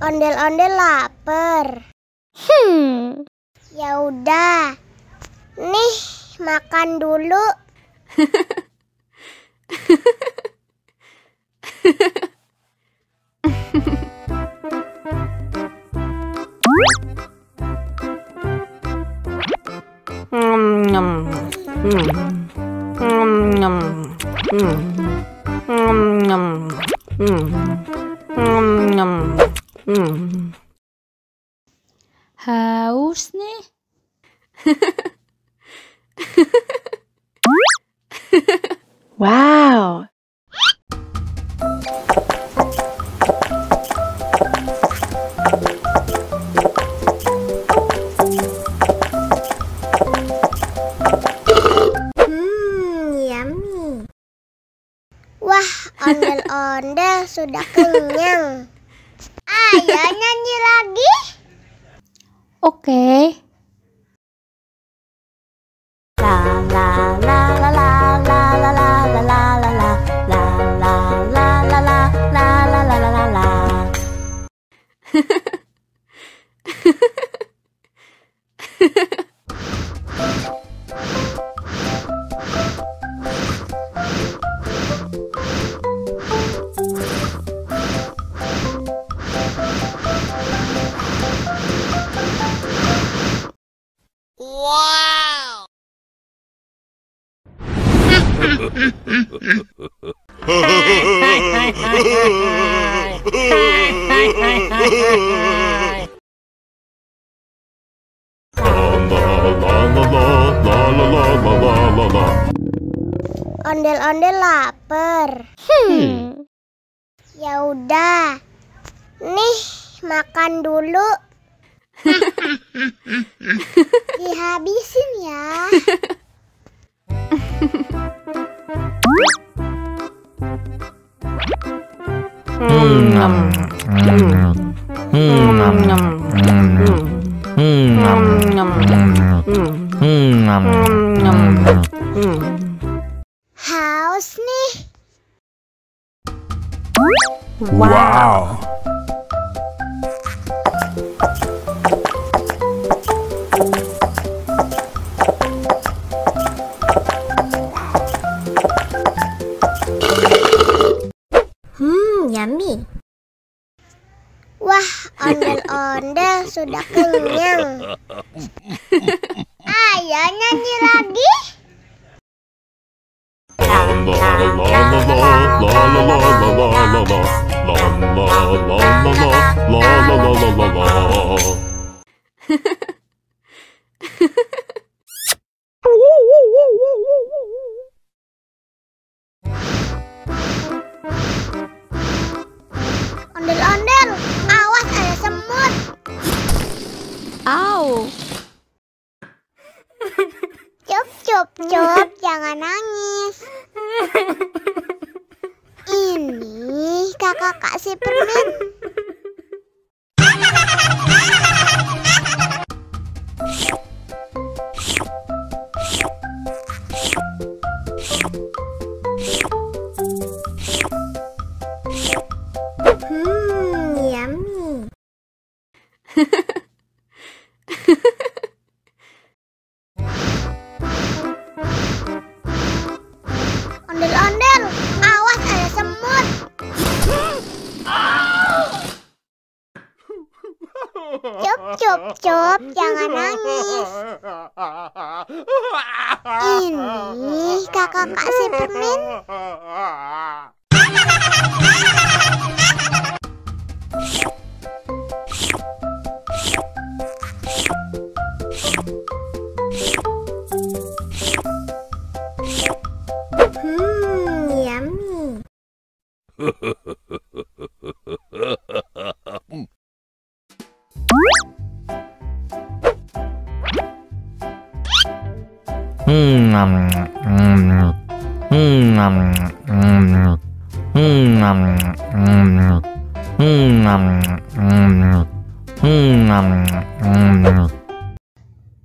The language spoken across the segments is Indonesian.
Ondel-ondel lapar. Ya udah. Nih, makan dulu. Haus nih. Wow. Yummy. Wah, ondel-ondel sudah kenyang. Ayo nyanyi lagi. Oke. Wow. Ondel-ondel lapar. Ya udah. Nih, makan dulu. Dihabisin ya. Haus nih. Wow. Yummy. Wah, ondel-ondel sudah kenyang. Ayo nyanyi lagi. Ondel-ondel, awas ada semut. Au. Cup, jangan nangis. Ini kakak kasih permen. Yummy. Ondel-ondel, awas ada semut. Cup, jangan nangis. Ini kakak kasih permen. Yummy.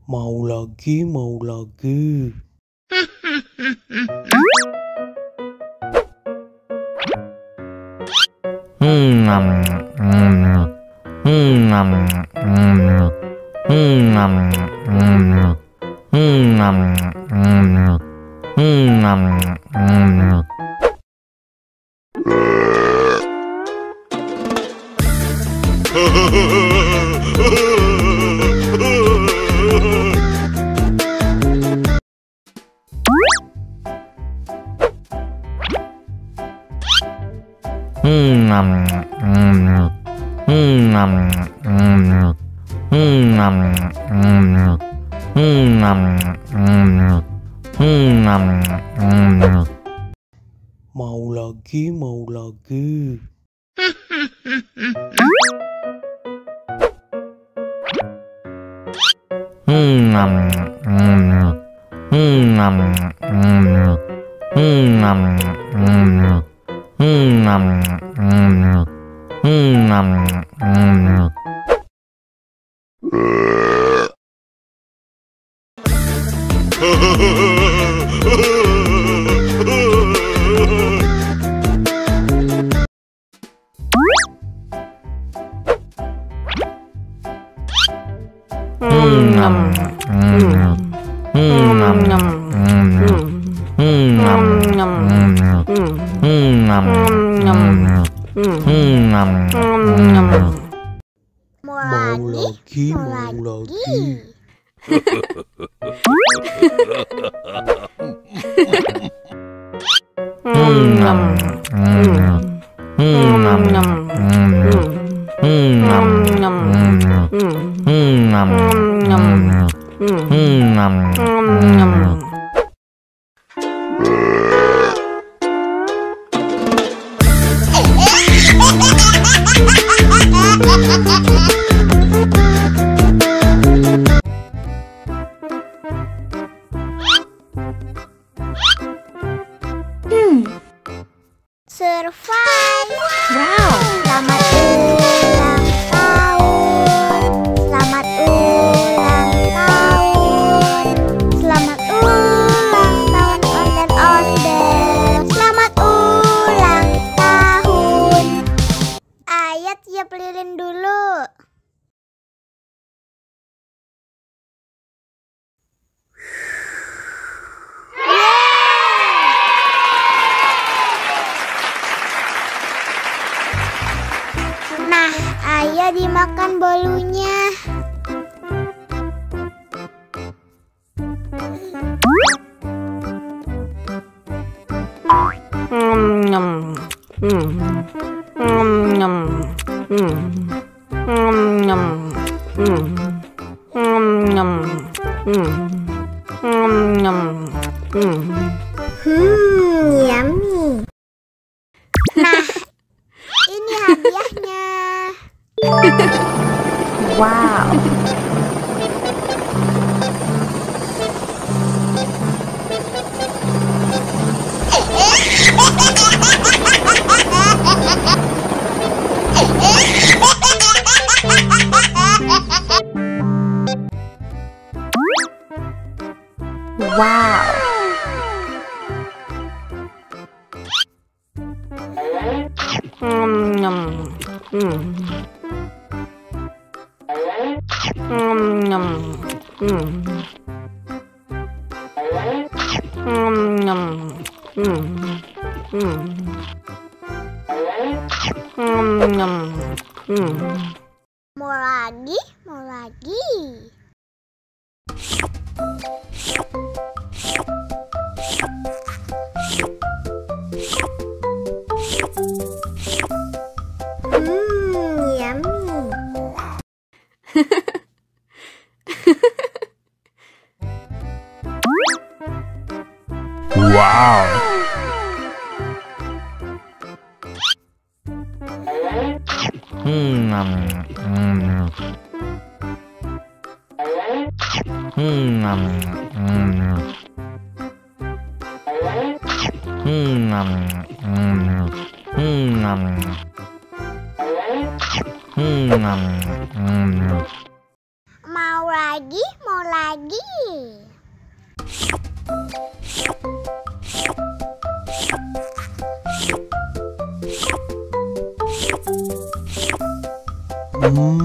Mau lagi. Mau lagi, mau lagi. Mau lagi, mau lagi. Survive. Wow. Selamat ulang tahun. Selamat ulang tahun. Selamat ulang tahun ondel-ondel. Selamat ulang tahun. Ayat tiup lilin dulu. Nah, ayo dimakan bolunya. Yummy. Nah, ini hadiahnya. Wow. Wow. Mau lagi, mau lagi. Yummy. Wow. Mau lagi, mau lagi. Yummy.